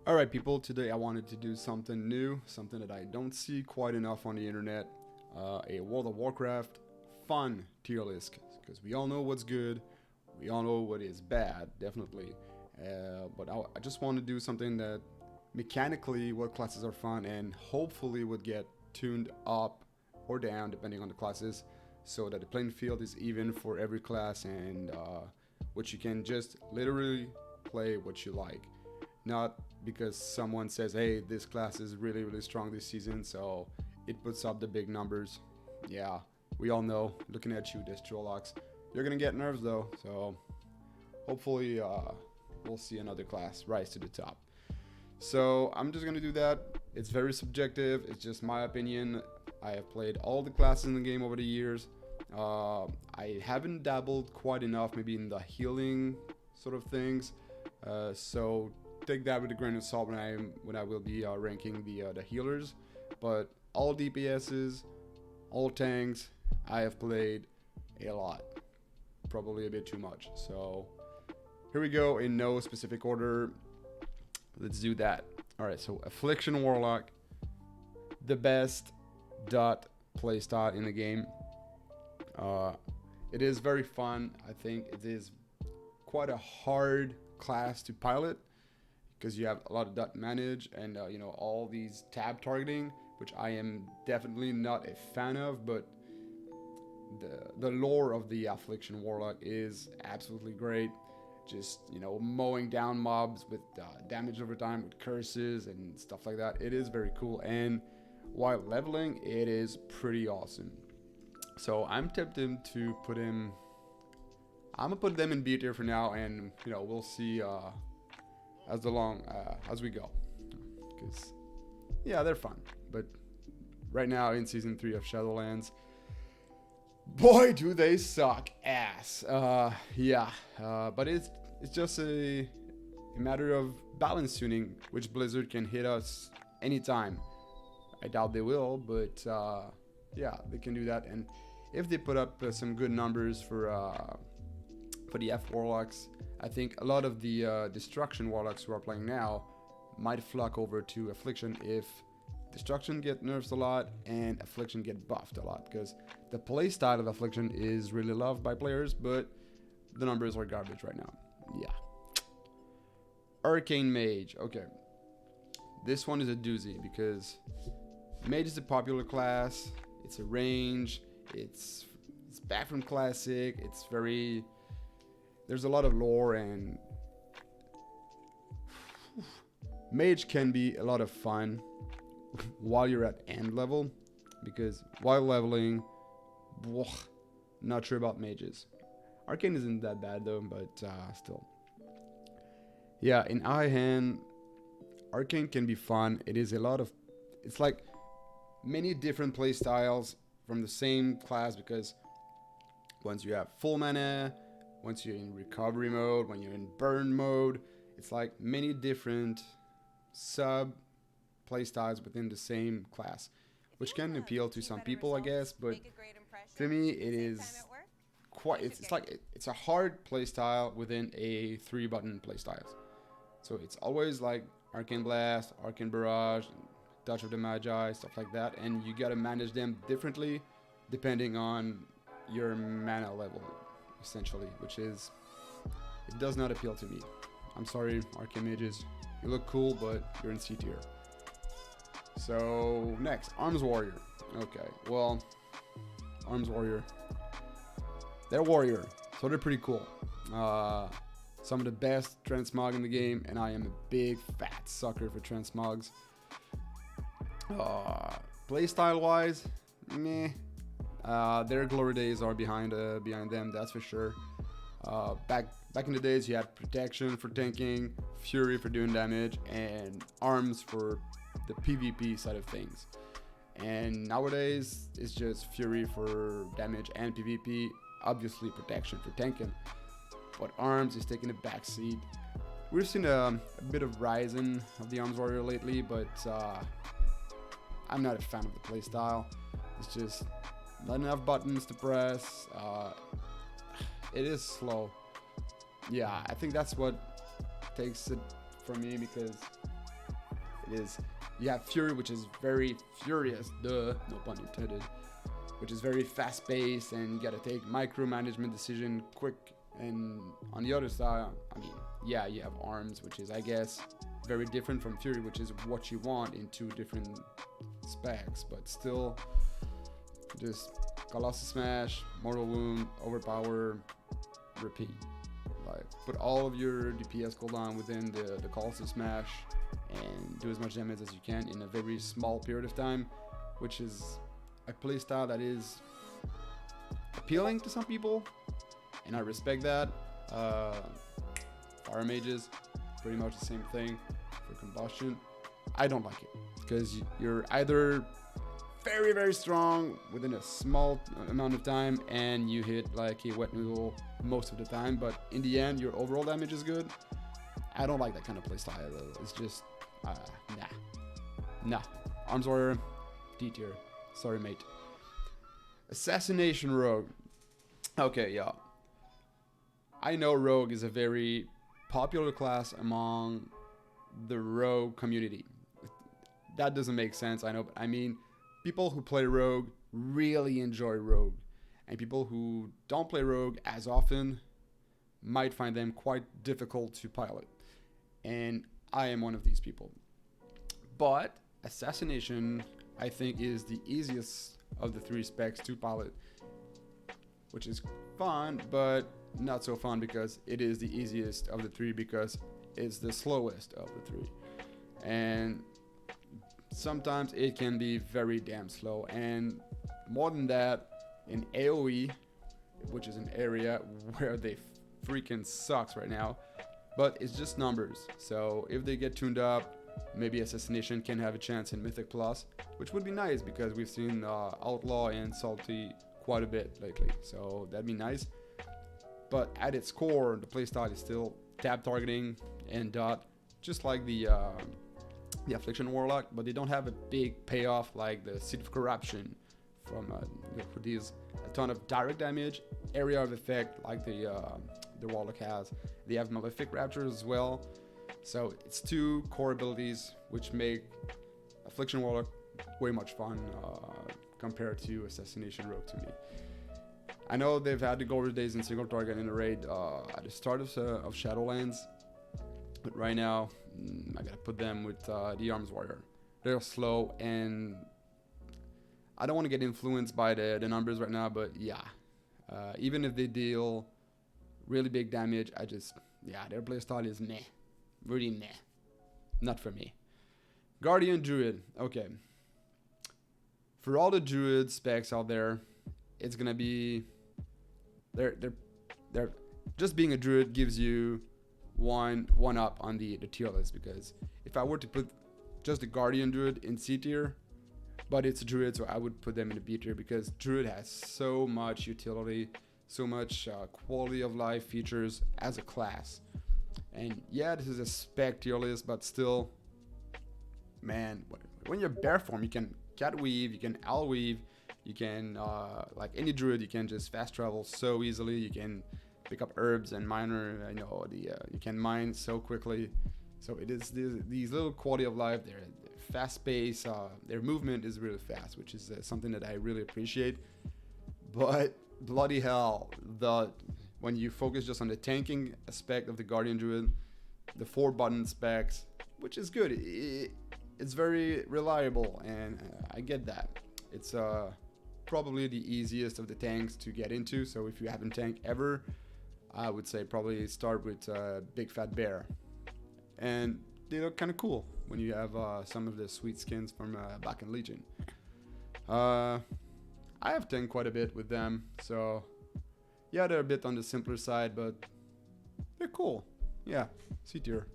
Alright people, today I wanted to do something new, something that I don't see quite enough on the internet, a World of Warcraft fun tier list, because we all know what's good, we all know what is bad, definitely, but I just want to do something that mechanically what classes are fun and hopefully would get tuned up or down depending on the classes, so that the playing field is even for every class and which you can just literally play what you like, not because someone says, hey, this class is really strong this season, so it puts up the big numbers. Yeah, we all know, looking at you, this Trollocs. You're gonna get nerfs though, so hopefully we'll see another class rise to the top. So I'm just gonna do that. It's very subjective, it's just my opinion. I have played all the classes in the game over the years. I haven't dabbled quite enough maybe in the healing sort of things, so take that with a grain of salt when I will be ranking the healers. But all DPSs, all tanks, I have played a lot, probably a bit too much. So here we go in no specific order. Let's do that. All right, so Affliction Warlock, the best dot playstyle in the game. It is very fun. I think it is quite a hard class to pilot, because you have a lot of dot manage and all these tab targeting, which I am definitely not a fan of, but the lore of the Affliction Warlock is absolutely great. Just mowing down mobs with damage over time with curses and stuff like that. It is very cool, and while leveling it is pretty awesome. So I'm tempted to put him, I'm gonna put them in B tier for now, and we'll see as we go, because yeah, they're fun. But right now in season 3 of Shadowlands, boy do they suck ass. But it's just a matter of balance tuning, which Blizzard can hit us anytime. I doubt they will, but yeah, they can do that. And if they put up some good numbers for the F Warlocks, I think a lot of the Destruction Warlocks who are playing now might flock over to Affliction if Destruction get nerfed a lot and Affliction get buffed a lot, because the playstyle of Affliction is really loved by players, but the numbers are garbage right now. Yeah. Arcane Mage. Okay. This one is a doozy, because Mage is a popular class, it's a range, it's back from Classic, it's very... There's a lot of lore, and Mage can be a lot of fun while you're at end level, because while leveling, not sure about mages. Arcane isn't that bad though, but still. Yeah, in high hand, Arcane can be fun. It is a lot of, it's like many different play styles from the same class, because once you have full mana, once you're in recovery mode, when you're in burn mode, it's like many different sub playstyles within the same class, which can appeal to some people, I guess, but to me it is quite, it's a hard playstyle within a 3-button playstyle. So it's always like Arcane Blast, Arcane Barrage, Touch of the Magi, stuff like that, and you gotta manage them differently depending on your mana level, essentially, which is, it does not appeal to me. I'm sorry, Arcane Mages, you look cool, but you're in C tier. So next, Arms Warrior. Okay, well, Arms Warrior, they're warrior, so they're pretty cool. Some of the best transmog in the game, and I am a big fat sucker for transmogs. Playstyle wise, meh. Their glory days are behind them, that's for sure. Back in the days, you had protection for tanking, fury for doing damage, and arms for the PvP side of things. And nowadays, it's just fury for damage and PvP, obviously protection for tanking, but arms is taking a backseat. We've seen a bit of rising of the Arms Warrior lately, but I'm not a fan of the playstyle. It's just not enough buttons to press. It is slow. Yeah, I think that's what takes it for me, because It is, you have Fury, which is very furious, duh, no pun intended, which is very fast-paced, and you gotta take micromanagement decision quick. And on the other side, I mean, yeah, you have Arms, which is, I guess, very different from Fury, which is what you want in two different specs, but still, just Colossus Smash, Mortal Wound, Overpower, repeat. Like, put all of your DPS cooldown within the Colossus Smash and do as much damage as you can in a very small period of time, which is a playstyle that is appealing to some people, and I respect that. Fire Mages, pretty much the same thing for combustion. I don't like it because you're either very, very strong within a small amount of time and you hit like a wet noodle most of the time, but in the end your overall damage is good. I don't like that kind of playstyle. It's just nah. Arms Warrior, D tier. Sorry, mate. Assassination Rogue. Okay, yeah. I know Rogue is a very popular class among the Rogue community. That doesn't make sense, I know, but I mean, people who play Rogue really enjoy Rogue, and people who don't play Rogue as often might find them quite difficult to pilot. And I am one of these people. But Assassination, I think, is the easiest of the three specs to pilot, which is fun, but not so fun because it is the easiest of the three because it's the slowest of the three. And sometimes it can be very damn slow. And more than that, in AoE, which is an area where they freaking sucks right now, but it's just numbers. So if they get tuned up, maybe Assassination can have a chance in Mythic Plus, which would be nice because we've seen Outlaw and Salty quite a bit lately, so that'd be nice. But at its core, the playstyle is still tab targeting and dot, just like the Affliction Warlock, but they don't have a big payoff like the Seed of Corruption from who deals a ton of direct damage, area of effect like the Warlock has. They have Malefic Rapture as well, so it's two core abilities which make Affliction Warlock way much fun compared to Assassination Rogue to me. I know they've had the Glory Days in single target in the raid at the start of Shadowlands, but right now I gotta put them with the Arms Warrior. They're slow, and I don't want to get influenced by the numbers right now, but yeah, even if they deal really big damage, their playstyle is meh, really meh, not for me. Guardian Druid, okay. For all the Druid specs out there, it's gonna be they're just being a Druid gives you one up on the tier list, because if I were to put just the Guardian Druid in C tier, but it's a Druid, so I would put them in the B tier because Druid has so much utility, so much quality of life features as a class. And yeah, this is a spec tier list, but still, man, when you're bear form, you can cat weave, you can owl weave, you can like any Druid, you can just fast travel so easily. You can pick up herbs and miner. I know you can mine so quickly. So it is these little quality of life. They're fast pace. Their movement is really fast, which is something that I really appreciate. But bloody hell, when you focus just on the tanking aspect of the Guardian Druid, the 4-button specs, which is good. It's very reliable, and I get that. It's probably the easiest of the tanks to get into. So if you haven't tanked ever, I would say probably start with Big Fat Bear. And they look kind of cool when you have some of the sweet skins from back in Legion. I have tanked quite a bit with them, so yeah, they're a bit on the simpler side, but they're cool. Yeah, C tier.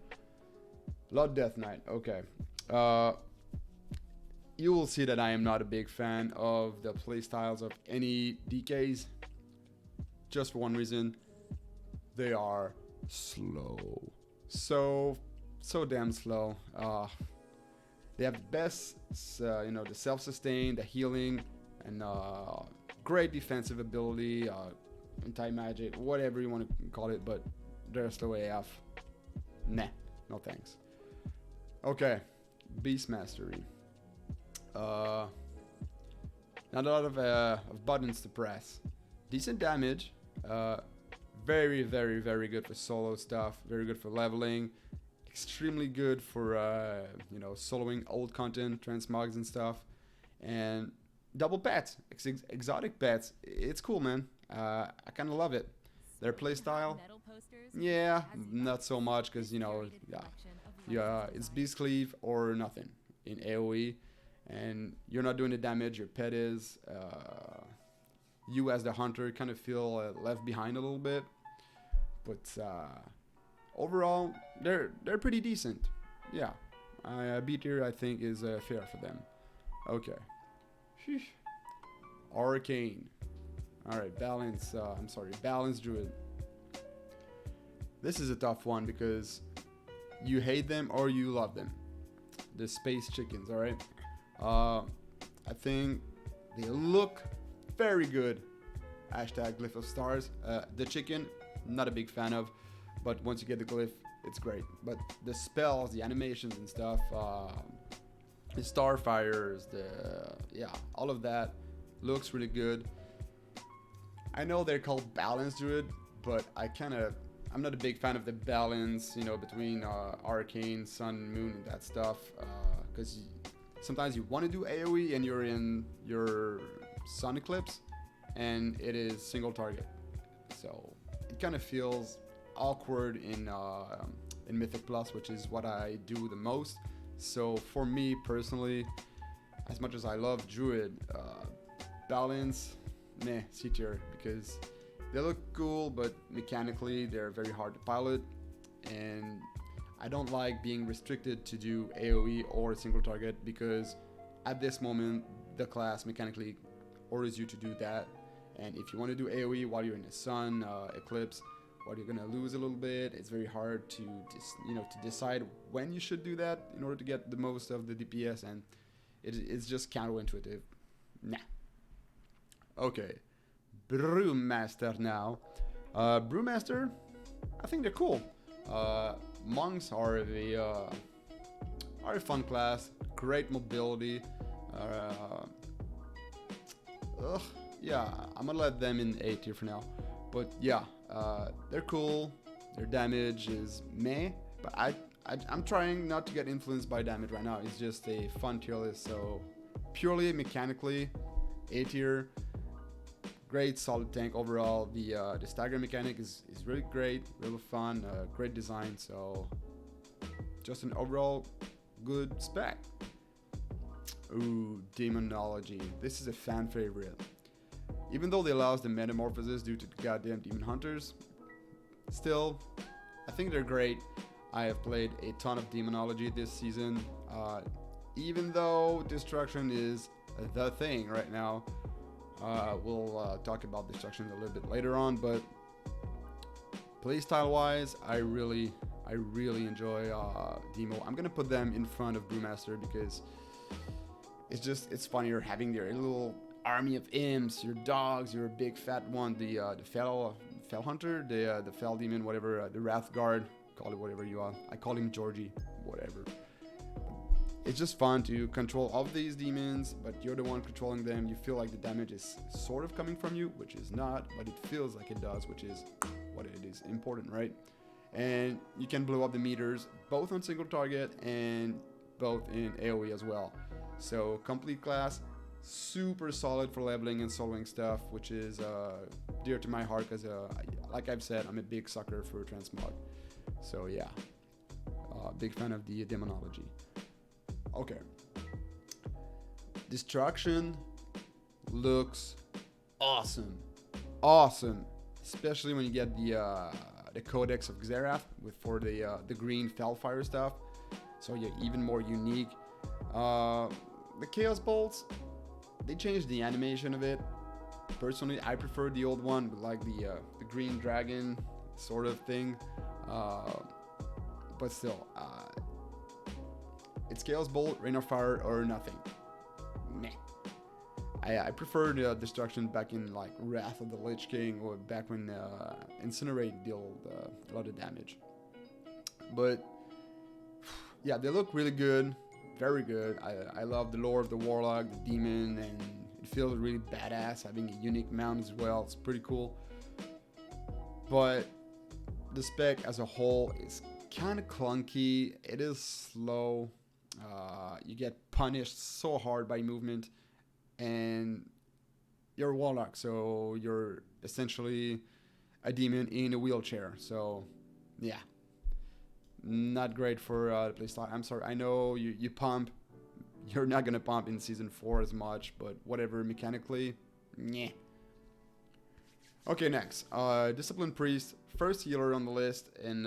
Blood Death Knight, okay. You will see that I am not a big fan of the playstyles of any DKs, just for one reason: they are slow. So damn slow. They have the best, the self-sustain, the healing, and great defensive ability, anti-magic, whatever you want to call it, but they're slow AF. Nah, no thanks. Okay, Beast Mastery. Not a lot of buttons to press. Decent damage. Very, very, very good for solo stuff. Very good for leveling. Extremely good for soloing old content, transmogs and stuff. And double pets, exotic pets. It's cool, man. I kind of love it. Their playstyle, yeah, not so much because it's beast cleave or nothing in AOE, and you're not doing the damage. Your pet is. You as the hunter kind of feel left behind a little bit, but overall they're pretty decent. Yeah, B tier I think is fair for them. Okay. Sheesh. Arcane. Alright, balance druid. This is a tough one because you hate them or you love them. The space chickens, alright? I think they look very good. Hashtag glyph of stars. The chicken, not a big fan of, but once you get the glyph, it's great. But the spells, the animations and stuff, the starfires, all of that looks really good. I know they're called balance druid, but I'm not a big fan of the balance, between arcane, sun, moon, and that stuff. Because sometimes you want to do AOE and you're in your sun eclipse, and it is single target. So it kind of feels awkward in Mythic Plus, which is what I do the most. So for me personally, as much as I love druid, balance, meh, C tier, because they look cool, but mechanically they're very hard to pilot, and I don't like being restricted to do AoE or single target, because at this moment the class mechanically orders you to do that, and if you want to do AoE while you're in the sun eclipse, well, you're gonna lose a little bit. It's very hard to decide when you should do that in order to get the most of the DPS, and it's just counterintuitive. Nah. Okay, Brewmaster now. Brewmaster, I think they're cool. Monks are a fun class, great mobility. Yeah, I'm gonna let them in A tier for now. But yeah, they're cool. Their damage is meh, but I'm trying not to get influenced by damage right now. It's just a fun tier list, so purely mechanically, A tier. Great solid tank overall. The stagger mechanic is really great, really fun, great design. So just an overall good spec. Ooh, Demonology. This is a fan favorite. Even though they allows the metamorphosis due to the goddamn demon hunters, still, I think they're great. I have played a ton of Demonology this season. Even though destruction is the thing right now. We'll talk about destruction a little bit later on, but playstyle wise, I really enjoy Demo. I'm gonna put them in front of Brewmaster because it's funnier having their little army of imps, your dogs, your big fat one, the fell hunter, the fell demon, whatever, the wrath guard, call it whatever you want. I call him Georgie, whatever. It's just fun to control all of these demons, but you're the one controlling them. You feel like the damage is sort of coming from you, which is not, but it feels like it does, which is what it is important, right? And you can blow up the meters both on single target and both in AoE as well. So complete class, super solid for leveling and soloing stuff, which is dear to my heart because, like I've said, I'm a big sucker for transmog. So yeah, big fan of the Demonology. Okay. Destruction looks awesome. Awesome. Especially when you get the Codex of Xerath for the green Fellfire stuff. So you're even more unique. The Chaos Bolts, they changed the animation of it. Personally, I prefer the old one with like the green dragon sort of thing. But still, it's Chaos Bolt, Rain of Fire, or nothing. Meh. I prefer the destruction back in like Wrath of the Lich King, or back when Incinerate dealt a lot of damage. But yeah, they look really good. very good. I love the lore of the warlock, the demon, and it feels really badass having a unique mount as well. It's pretty cool. But the spec as a whole is kind of clunky. It is slow. You get punished so hard by movement, and you're a warlock, so you're essentially a demon in a wheelchair. So, yeah, not great for the playstyle. I'm sorry. I know you pump. You're not gonna pump in season 4 as much, but whatever. Mechanically, yeah. Okay, next, Discipline Priest, first healer on the list, and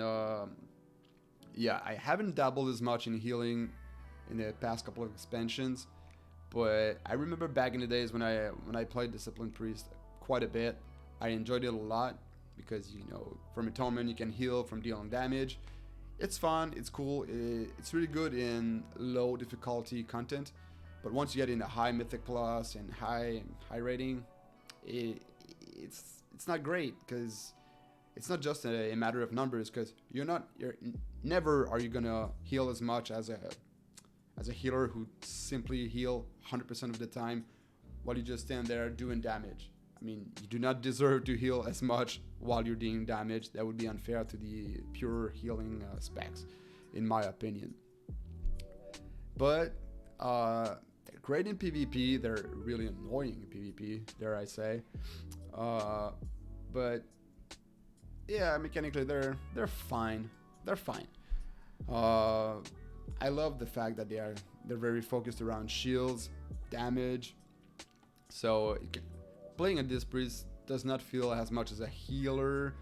yeah, I haven't dabbled as much in healing in the past couple of expansions, but I remember back in the days when I played Discipline Priest quite a bit. I enjoyed it a lot because, you know, from Atonement you can heal from dealing damage. It's fun, it's cool, it's really good in low difficulty content, but once you get into high Mythic Plus and high rating, it's not great, because it's not just a matter of numbers, because never are you gonna heal as much as a healer who simply heal 100% of the time while you just stand there doing damage. I mean, you do not deserve to heal as much while you're doing damage. That would be unfair to the pure healing specs, in my opinion. But they're great in PvP. They're really annoying in PvP, dare I say. But yeah, mechanically they're fine. They're fine. I love the fact that they're very focused around shields, damage. So playing a Disc Priest does not feel as much as a healer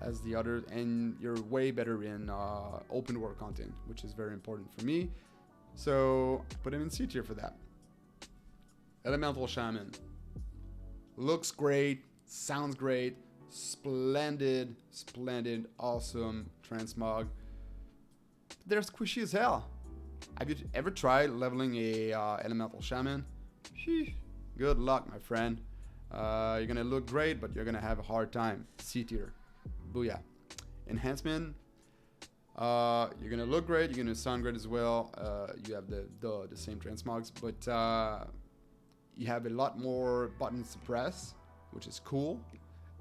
as the others, and you're way better in open world content, which is very important for me. So I put him in C tier for that. Elemental Shaman. Looks great, sounds great, splendid, awesome transmog. They're squishy as hell. Have you ever tried leveling a Elemental Shaman? Sheesh. Good luck, my friend. You're gonna look great, but you're gonna have a hard time. C tier. Booyah. Enhancement. You're gonna look great. You're gonna sound great as well. You have the same transmogs, but you have a lot more buttons to press, which is cool.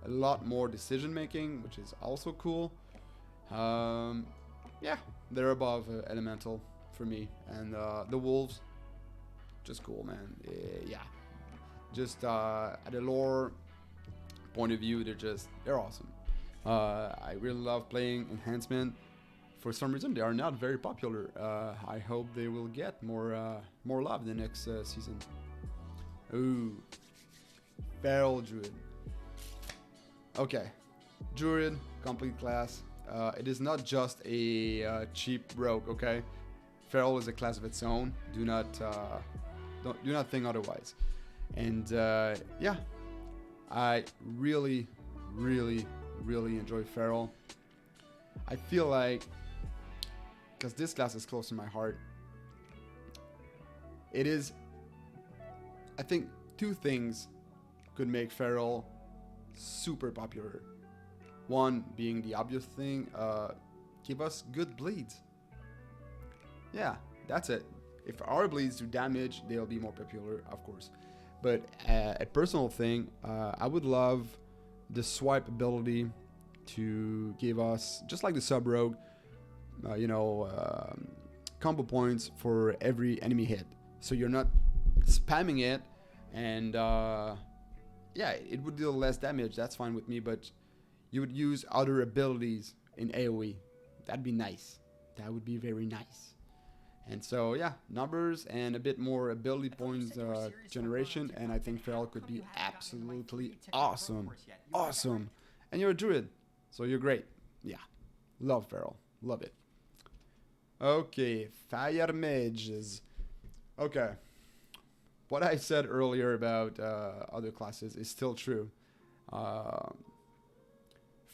A lot more decision making, which is also cool. Yeah, they're above Elemental for me. And the Wolves, just cool, man. Yeah. Just at a lore point of view, they're awesome. I really love playing Enhancement. For some reason, they are not very popular. I hope they will get more love the next season. Ooh, Feral Druid. Okay, Druid, complete class. It is not just a cheap rogue. Okay, Feral is a class of its own. Do not think otherwise. And yeah, I really enjoy Feral. I feel like, because this class is close to my heart, it is, I think two things could make Feral super popular. One being the obvious thing, give us good bleeds. Yeah, that's it. If our bleeds do damage, they'll be more popular, of course. But a personal thing, I would love the swipe ability to give us, just like the sub rogue, combo points for every enemy hit. So you're not spamming it, and yeah, it would deal less damage. That's fine with me, but you would use other abilities in AoE. That'd be nice. That would be very nice. And so, yeah, numbers and a bit more ability points generation, and I think Feral could be absolutely awesome. Awesome. And you're a druid, so you're great. Yeah, love Feral. Love it. Okay, Fire Mages. Okay, what I said earlier about other classes is still true.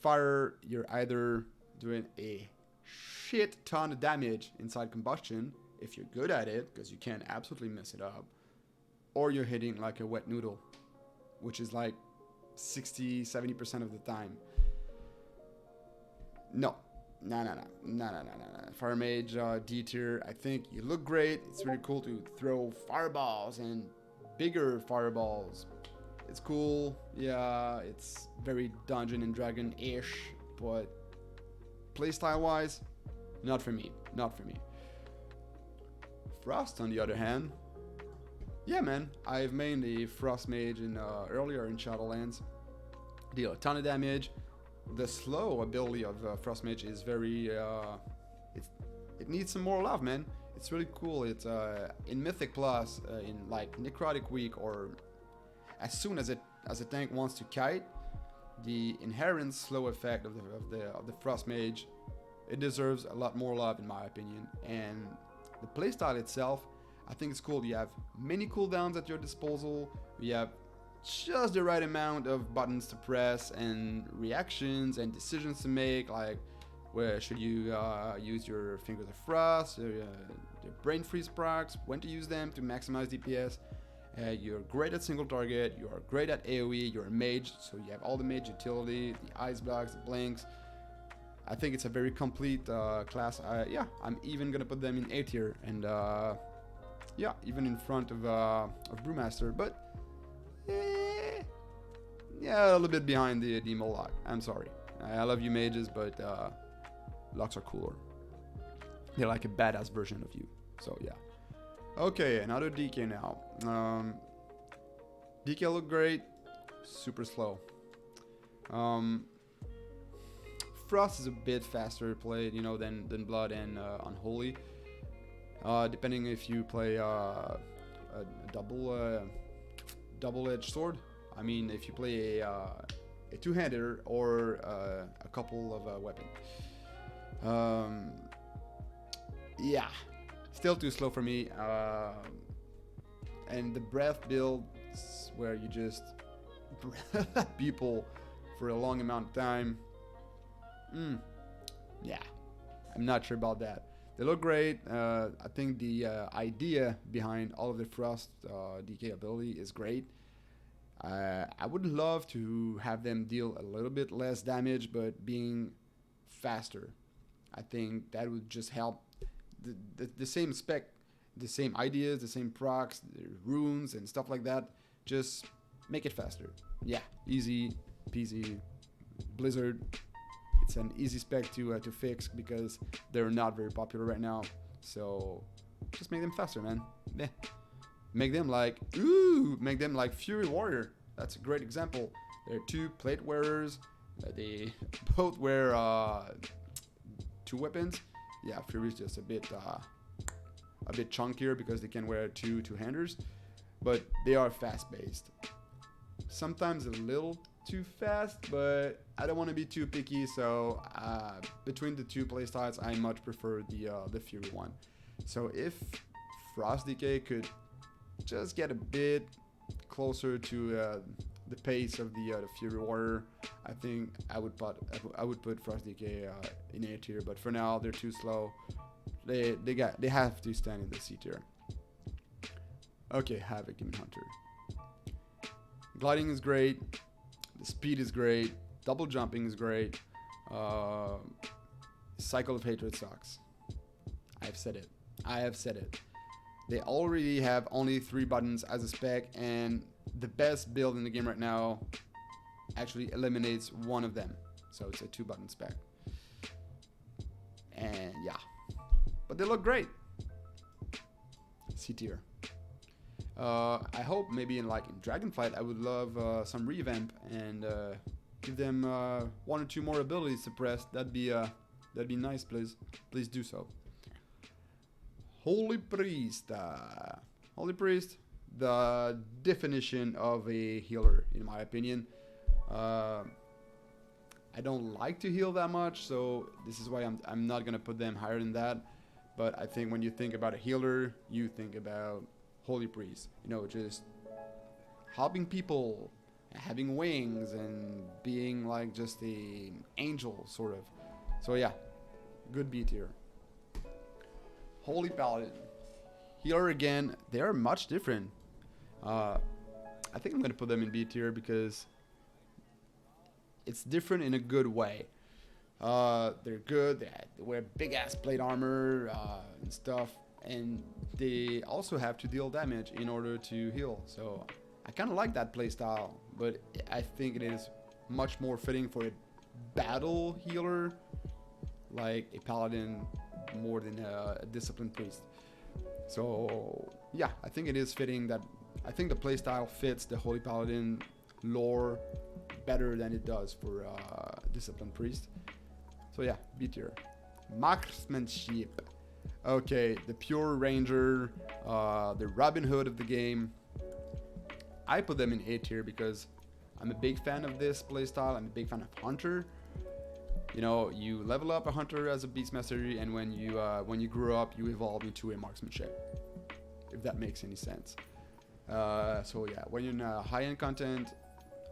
Fire, you're either doing a shit ton of damage inside combustion, if you're good at it, because you can absolutely mess it up, or you're hitting like a wet noodle, which is like 60-70% of the time. No, No. Fire Mage D tier. I think you look great. It's really cool to throw fireballs and bigger fireballs. It's cool. Yeah, it's very Dungeon and Dragon-ish, but playstyle wise, not for me. Not for me. Frost, on the other hand, yeah, man. I've made the Frost Mage in earlier in Shadowlands. Deal a ton of damage. The slow ability of Frost Mage is very. It needs some more love, man. It's really cool. It's in Mythic Plus, in like Necrotic Week, or as soon as a tank wants to kite, the inherent slow effect of the Frost Mage, it deserves a lot more love in my opinion. And the playstyle itself, I think it's cool. You have many cooldowns at your disposal. You have just the right amount of buttons to press and reactions and decisions to make, like where should you use your Fingers of Frost, your Brain Freeze procs, when to use them to maximize DPS. You're great at single target, you are great at AoE, you're a mage, so you have all the mage utility, the ice blocks, the blinks. I think it's a very complete class. Yeah, I'm even gonna put them in A tier, and yeah, even in front of Brewmaster, but yeah, a little bit behind the Moloch. I'm sorry. I love you mages, but Locks are cooler. They're like a badass version of you. So yeah. Okay, another DK now. DK look great, super slow. Frost is a bit faster played, you know, than Blood and Unholy. Depending if you play a double-edged sword. I mean, if you play a two-hander or a couple of weapons. Yeah, still too slow for me. And the breath build, where you just breath at people for a long amount of time. Yeah, I'm not sure about that. They look great. I think the idea behind all of the Frost DK ability is great. I would love to have them deal a little bit less damage, but being faster. I think that would just help the same spec, the same ideas, the same procs, the runes and stuff like that. Just make it faster. Yeah, easy peasy. Blizzard. It's an easy spec to fix because they're not very popular right now. So just make them faster, man. Yeah. Make them like Fury Warrior. That's a great example. They're two plate wearers. They both wear two weapons. Yeah, Fury's just a bit chunkier because they can wear two-handers, but they are fast-based. Sometimes a little too fast, but I don't want to be too picky, so between the two playstyles, I much prefer the Fury one. So if Frost DK could just get a bit closer to the pace of the Fury Warrior, I think I would put Frost DK in A tier. But for now, they're too slow. They have to stand in the C tier. Okay, Havoc Demon Hunter. Gliding is great. The speed is great. Double jumping is great. Cycle of Hatred sucks. I have said it. They already have only 3 buttons as a spec, and the best build in the game right now actually eliminates one of them. So it's a 2-button spec. And yeah. But they look great. C tier. I hope maybe in Dragonflight I would love some revamp and give them 1 or 2 more abilities to press. That'd be nice, please. Please do so. Holy Priest. Holy Priest, the definition of a healer, in my opinion. I don't like to heal that much, so this is why I'm not gonna put them higher than that. But I think when you think about a healer, you think about Holy Priest. You know, just helping people, having wings, and being like just an angel, sort of. So yeah, good B tier. Holy Paladin. Healer again, they are much different. I think I'm going to put them in B tier because it's different in a good way. They're good. They wear big ass plate armor and stuff, and they also have to deal damage in order to heal. So I kind of like that playstyle, but I think it is much more fitting for a battle healer, like a paladin, more than a disciplined priest. So yeah, I think it is fitting that I think the playstyle fits the Holy Paladin lore better than it does for disciplined priest. So yeah, B tier. Marksmanship. Okay, the pure ranger, the Robin Hood of the game. I put them in A tier because I'm a big fan of this playstyle. I'm a big fan of hunter. You know, you level up a hunter as a beastmaster, and when you grow up, you evolve into a marksmanship. If that makes any sense. So yeah, when you're in high-end content,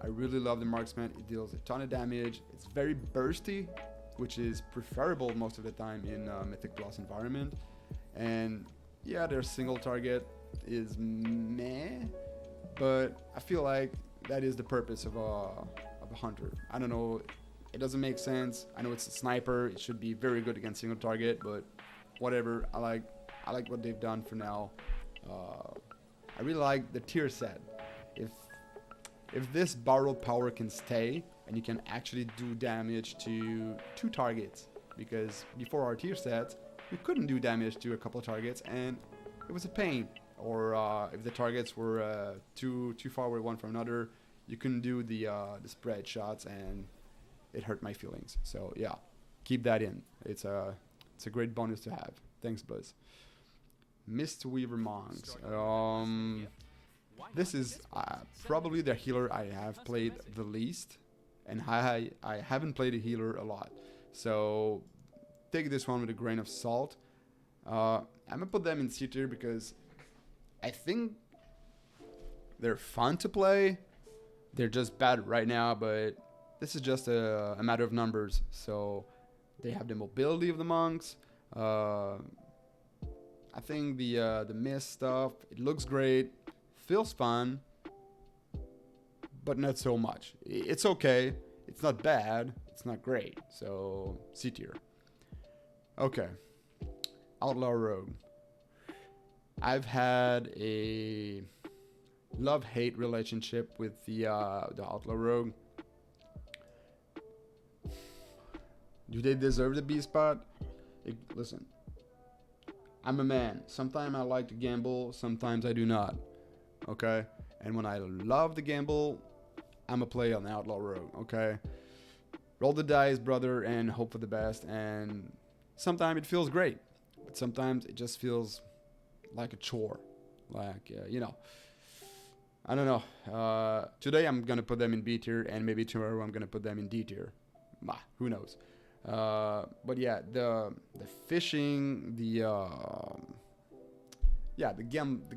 I really love the marksman. It deals a ton of damage. It's very bursty, which is preferable most of the time in Mythic Plus environment. And yeah, their single target is meh, but I feel like that is the purpose of a hunter. I don't know. It doesn't make sense. I know it's a sniper. It should be very good against single target, but whatever. I like what they've done for now. I really like the tier set. If this borrowed power can stay and you can actually do damage to 2 targets, because before our tier set you couldn't do damage to a couple of targets and it was a pain. Or if the targets were too far away one from another, you couldn't do the spread shots and it hurt my feelings. So yeah, keep that in. It's a great bonus to have. Thanks, Buzz. Mistweaver Monks. This is probably the healer I have played the least, and I haven't played a healer a lot. So take this one with a grain of salt. I'm gonna put them in C tier because I think they're fun to play. They're just bad right now, but this is just a matter of numbers. So they have the mobility of the monks. I think the mist stuff, it looks great, feels fun, but not so much. It's okay. It's not bad. It's not great. So C tier. Okay. Outlaw Rogue. I've had a love-hate relationship with the Outlaw Rogue. Do they deserve the B spot? Listen, I'm a man. Sometimes I like to gamble, sometimes I do not. Okay? And when I love to gamble, I'm a play on the Outlaw Rogue. Okay? Roll the dice, brother, and hope for the best. And sometimes it feels great, but sometimes it just feels like a chore. Like, I don't know. Today I'm going to put them in B tier, and maybe tomorrow I'm going to put them in D tier. Who knows? But yeah, the fishing, the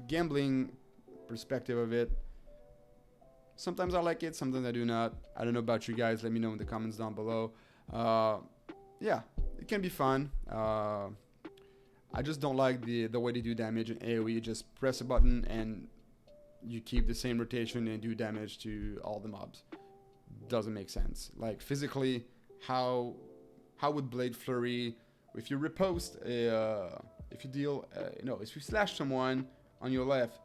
gambling perspective of it. Sometimes I like it, sometimes I do not. I don't know about you guys. Let me know in the comments down below. Yeah, it can be fun. I just don't like the way they do damage in AoE. You just press a button and you keep the same rotation and do damage to all the mobs. Doesn't make sense. Like physically, how would Blade Flurry, if you riposte, if you deal, if you slash someone on your left,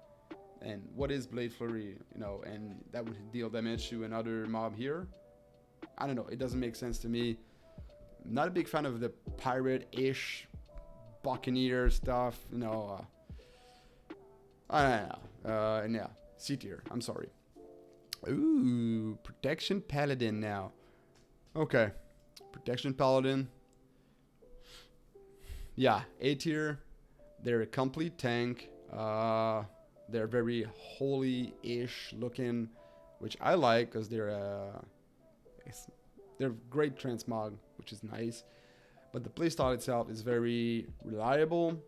and what is Blade Flurry, and that would deal damage to another mob here? I don't know. It doesn't make sense to me. Not a big fan of the pirate-ish Buccaneer stuff, I don't know. And yeah, C tier. I'm sorry. Ooh, Protection Paladin now. Okay. Protection Paladin. Yeah, A tier. They're a complete tank. They're very holy-ish looking, which I like because they're great transmog, which is nice. But the playstyle itself is very reliable.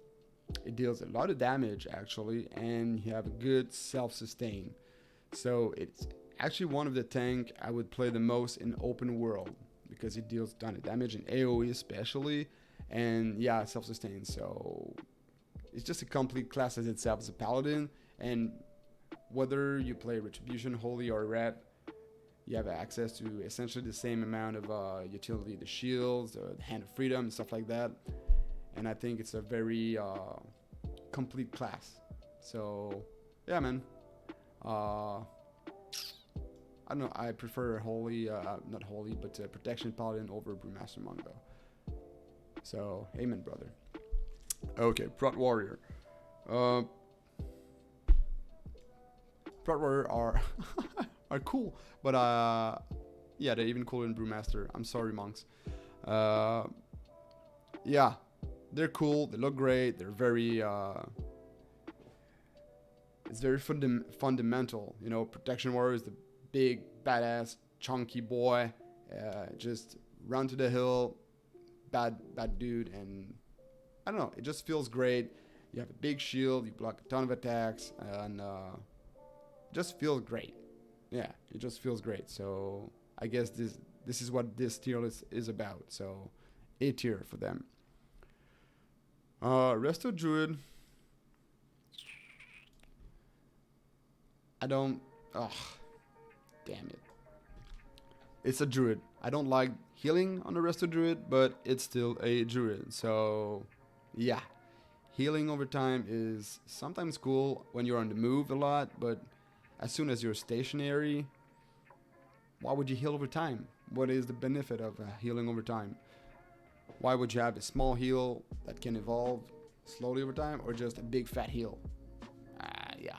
It deals a lot of damage actually, and you have a good self-sustain. So it's actually one of the tank I would play the most in open world, because it deals a ton of damage in AoE especially, and yeah, self-sustain. So it's just a complete class as itself as a paladin, and whether you play Retribution, Holy, or Red, you have access to essentially the same amount of utility, the shields, the Hand of Freedom, and stuff like that. And I think it's a very complete class. So yeah, man. I don't know. I prefer not holy, but protection paladin over brewmaster monk though. So amen, brother. Okay, prot warrior. Prot warrior are are cool, but yeah, they're even cooler than brewmaster. I'm sorry, monks. Yeah, they're cool. They look great. They're very it's very fundamental. You know, protection warrior is the big, badass, chunky boy. Just run to the hill, bad dude, and I don't know. It just feels great. You have a big shield. You block a ton of attacks, and it just feels great. Yeah, it just feels great. So I guess this is what this tier list is about. So A tier for them. Resto Druid. I don't. Ugh. Damn it. It's a druid. I don't like healing on the Resto Druid, but it's still a druid. So, yeah. Healing over time is sometimes cool when you're on the move a lot, but as soon as you're stationary, why would you heal over time? What is the benefit of healing over time? Why would you have a small heal that can evolve slowly over time, or just a big fat heal? Yeah.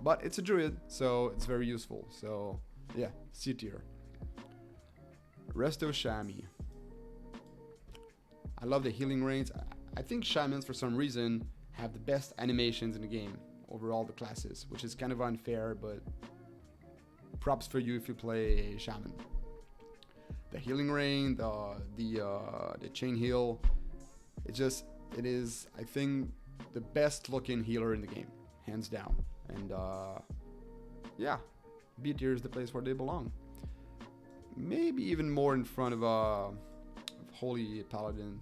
But it's a druid, so it's very useful. So, yeah, C tier. Resto Shami. I love the healing range. I think shamans, for some reason, have the best animations in the game over all the classes, which is kind of unfair, but props for you if you play shaman. The healing rain, the chain heal, it is, I think, the best looking healer in the game, hands down. And yeah, B tier is the place where they belong. Maybe even more in front of Holy Paladin.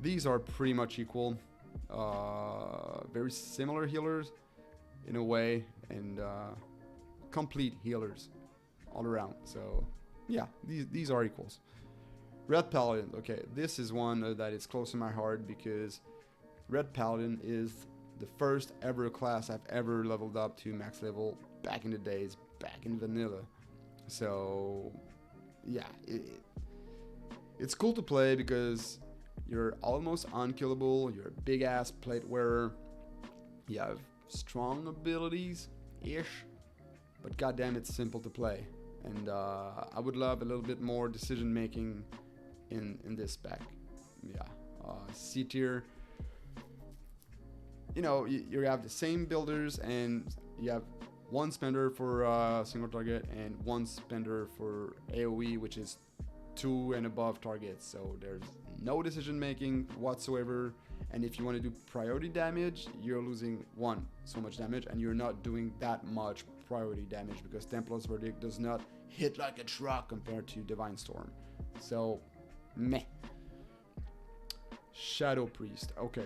These are pretty much equal. Very similar healers in a way, and complete healers all around. So yeah, these are equals. Red Paladin. Okay, this is one that is close to my heart because Red Paladin is the first ever class I've ever leveled up to max level back in the days, back in vanilla. So yeah, it's cool to play because you're almost unkillable. You're a big ass plate wearer. You have strong abilities ish, but goddamn, it's simple to play. And I would love a little bit more decision making in this spec. Yeah, C tier. You know, you have the same builders, and you have one spender for single target and one spender for AoE, which is 2 and above targets. So there's no decision making whatsoever. And if you want to do priority damage, you're losing so much damage, and you're not doing that much priority damage because Templar's Verdict does not hit like a truck compared to Divine Storm. So, meh. Shadow Priest. Okay.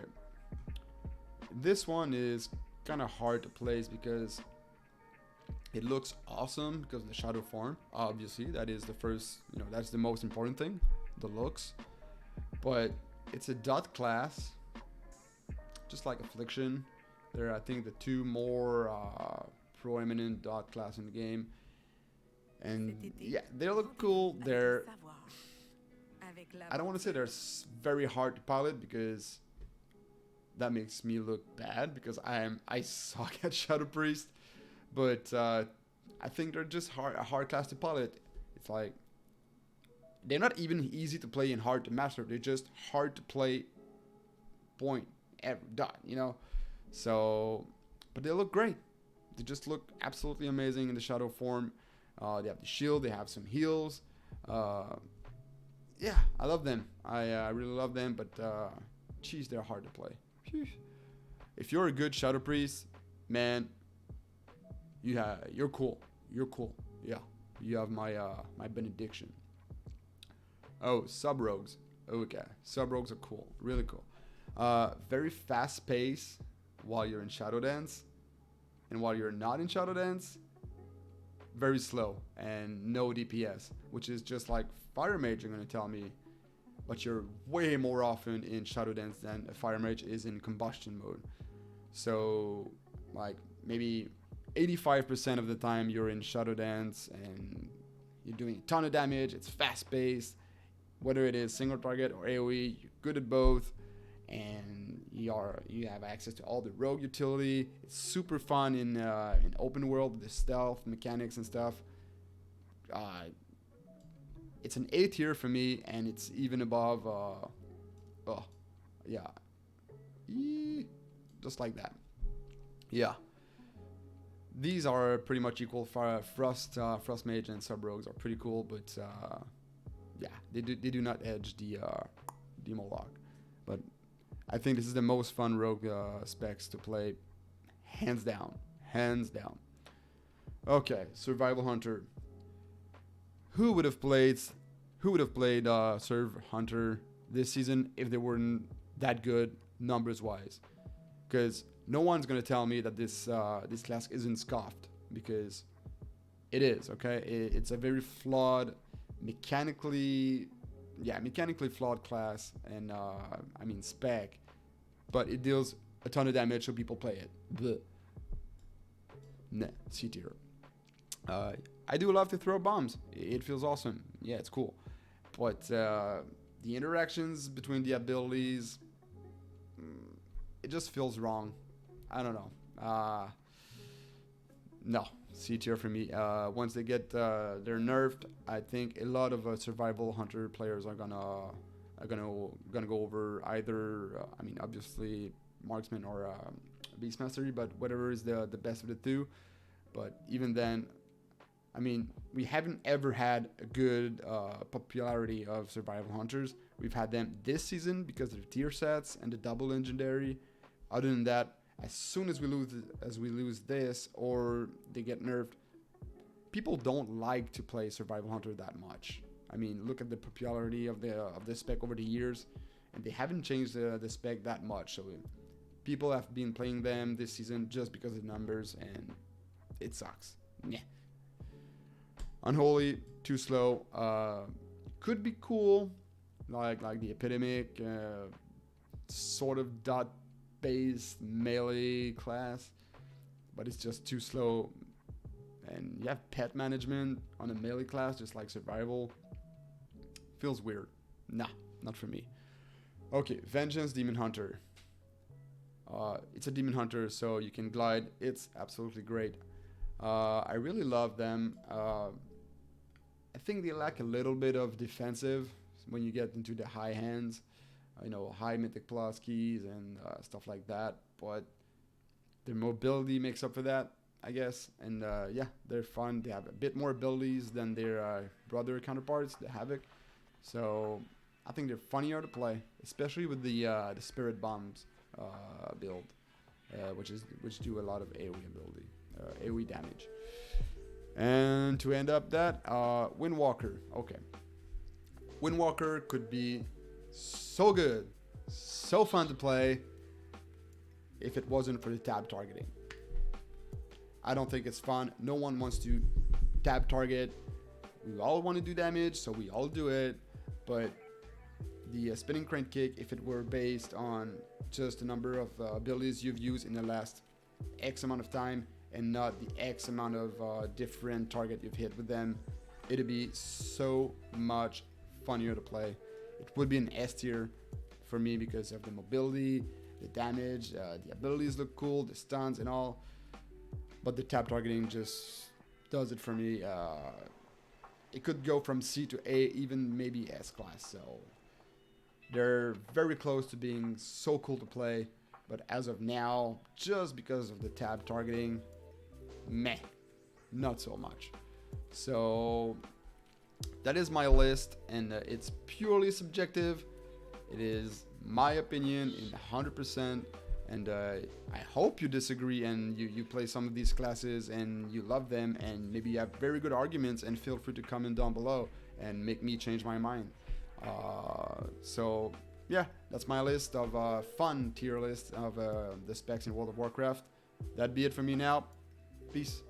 This one is kind of hard to place because it looks awesome because of the shadow form. Obviously, that is the first, that's the most important thing, the looks. But it's a dot class, just like Affliction. They're, I think, the two more proeminent dot class in the game. And yeah, they look cool. I don't want to say they're very hard to pilot because that makes me look bad because I suck at Shadow Priest. But I think they're just a hard class to pilot. It's like they're not even easy to play and hard to master. They're just hard to play. Point dot. So, but they look great. They just look absolutely amazing in the shadow form. They have the shield. They have some heals. Yeah, I love them. I really love them. But geez, they're hard to play. If you're a good Shadow Priest, man, you're cool. You're cool. Yeah, you have my benediction. Oh, sub rogues. Okay, sub rogues are cool. Really cool. Very fast pace while you're in Shadow Dance, and while you're not in Shadow Dance, very slow and no DPS, which is just like Fire Mage, you're going to tell me. But you're way more often in Shadow Dance than a Fire Mage is in Combustion mode. So, like, maybe 85% of the time you're in Shadow Dance and you're doing a ton of damage, it's fast-paced, whether it is single target or AoE, you're good at both, and you have access to all the rogue utility. It's super fun in open world with the stealth mechanics and stuff. It's an A tier for me, and it's even above, just like that. Yeah. These are pretty much equal. Frost Mage and Sub Rogues are pretty cool, but yeah, they do not edge the Moloch. But I think this is the most fun rogue specs to play, hands down. Okay, Survival Hunter. Who would have played Serv Hunter this season if they weren't that good numbers wise? Because no one's gonna tell me that this class isn't scoffed, because it is. Okay, it's a very flawed, mechanically flawed class, and I mean spec, but it deals a ton of damage, so people play it. Blech. Nah, C tier. I do love to throw bombs. It feels awesome. Yeah, it's cool. But the interactions between the abilities, it just feels wrong. I don't know. No, C tier for me. Once they get they're nerfed, I think a lot of Survival Hunter players are gonna go over either. I mean, obviously Marksman or Beast Mastery, but whatever is the best of the two. But even then, I mean, we haven't ever had a good popularity of Survival Hunters. We've had them this season because of the tier sets and the double legendary. Other than that, as soon as we lose this or they get nerfed, people don't like to play Survival Hunter that much. I mean, look at the popularity of the spec over the years, and they haven't changed the spec that much. So people have been playing them this season just because of the numbers, and it sucks. Yeah. Unholy, too slow. Could be cool, like the Epidemic, sort of dot-based melee class, but it's just too slow. And you have pet management on a melee class, just like Survival. Feels weird. Nah, not for me. Okay, Vengeance Demon Hunter. It's a Demon Hunter, so you can glide. It's absolutely great. I really love them. I think they lack a little bit of defensive when you get into the high hands, high Mythic Plus keys and stuff like that. But their mobility makes up for that, I guess. And yeah, they're fun. They have a bit more abilities than their brother counterparts, the Havoc. So I think they're funnier to play, especially with the Spirit Bombs build, which do a lot of AoE ability, AoE damage. And to end up that, Windwalker. Okay. Windwalker could be so good, so fun to play if it wasn't for the tab targeting. I don't think it's fun. No one wants to tab target. We all want to do damage, so we all do it. But the spinning crane kick, if it were based on just the number of abilities you've used in the last X amount of time, and not the X amount of different target you've hit with them, it'd be so much funnier to play. It would be an S tier for me because of the mobility, the damage, the abilities look cool, the stuns and all, but the tab targeting just does it for me. It could go from C to A, even maybe S class, so they're very close to being so cool to play. But as of now, just because of the tab targeting, meh, not so much. So that is my list, and it's purely subjective. It is my opinion in 100%, and I hope you disagree and you play some of these classes and you love them, and maybe you have very good arguments, and feel free to comment down below and make me change my mind. So yeah, that's my list of fun tier list of the specs in World of Warcraft. That'd be it for me now. Peace.